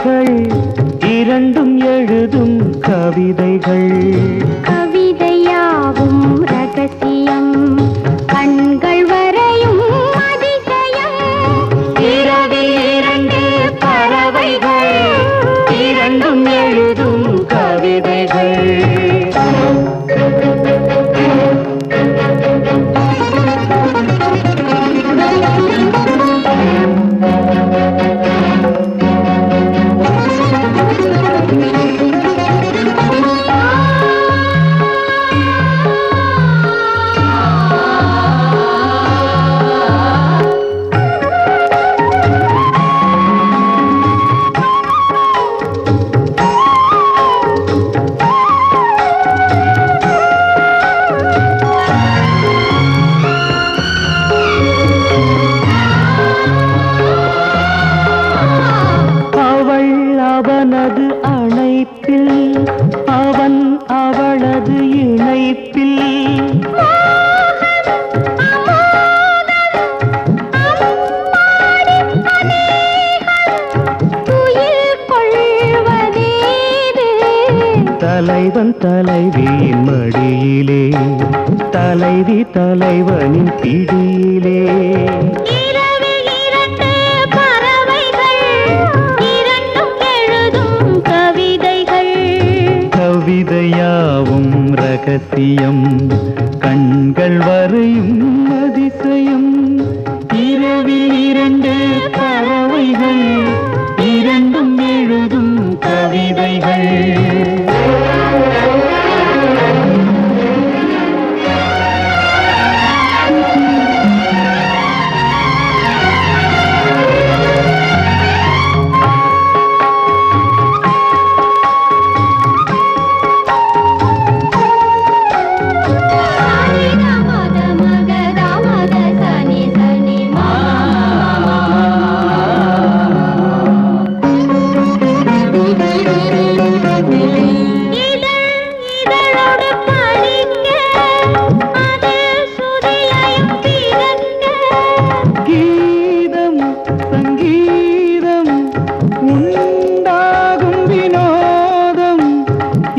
பறவைகள் இரண்டும் எழுதும் கவிதைகள். கவிதையாவும் ரகசியம் கண்கள் வரையும் அதிசயம். இரவில் இரண்டு பறவைகள் இரண்டும் எழுதும் கவிதைகள். அவனது அணைப்பில் அவன் அவளது இணைப்பில். தலைவன் தலைவியின் மடியிலே தலைவி தலைவனின் பிடியிலே. கவிதையாவும் ரகசியம் கண்கள் வரையும் அதிசயம். இரவில் இரண்டு பறவைகள் இரண்டும் எழுதும் கவிதைகள்.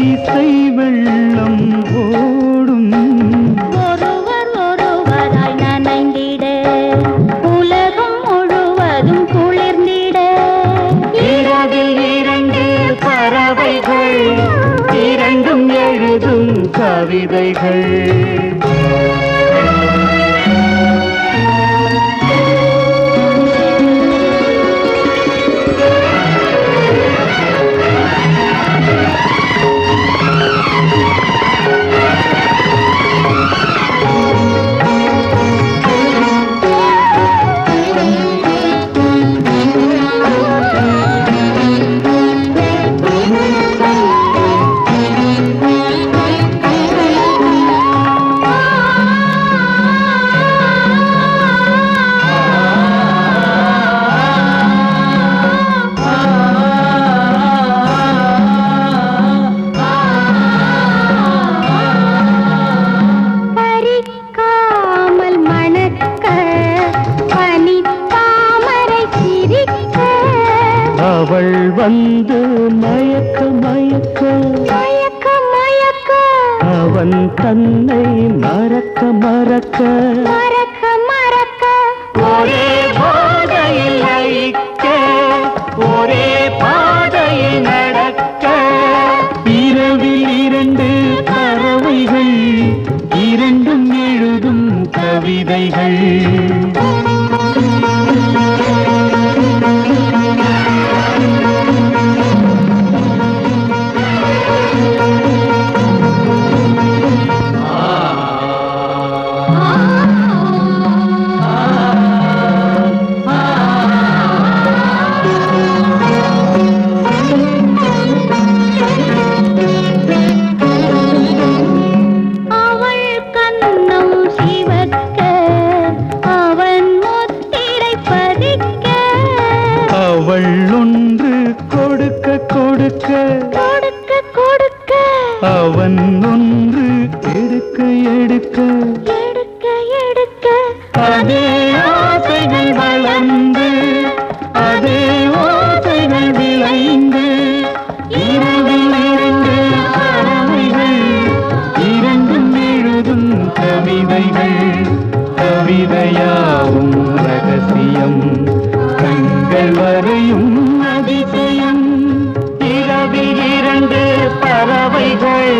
இசை வெள்ளம் ஓடும் ஒருவர் ஒருவராய் நனைந்திட உலகம் முழுவதும் குளிர்ந்திட. இரவில் இரண்டு பறவைகள் இரண்டும் எழுதும் கவிதைகள். அவள் வந்து மயக்க மயக்க மயக்க மயக்க அவன் தன்னை மறக்க மறக்க மறக்க மறக்க. ஒரே பாதையில் லயிக்க ஒரே பாதையில் நடக்க. இரவில் இரண்டு பறவைகள் இரண்டும் எழுதும் கவிதைகள். அவள் ஒன்று கொடுக்க கொடுக்க கொடுக்க கொடுக்க அவன் ஒன்று எடுக்க எடுக்க எடுக்க எடுக்க. அதே ஆசைகள் வளர்ந்து அதே ஓசைகள் விளைந்து அதிசயம் இரவில் இரண்டு பறவைகள்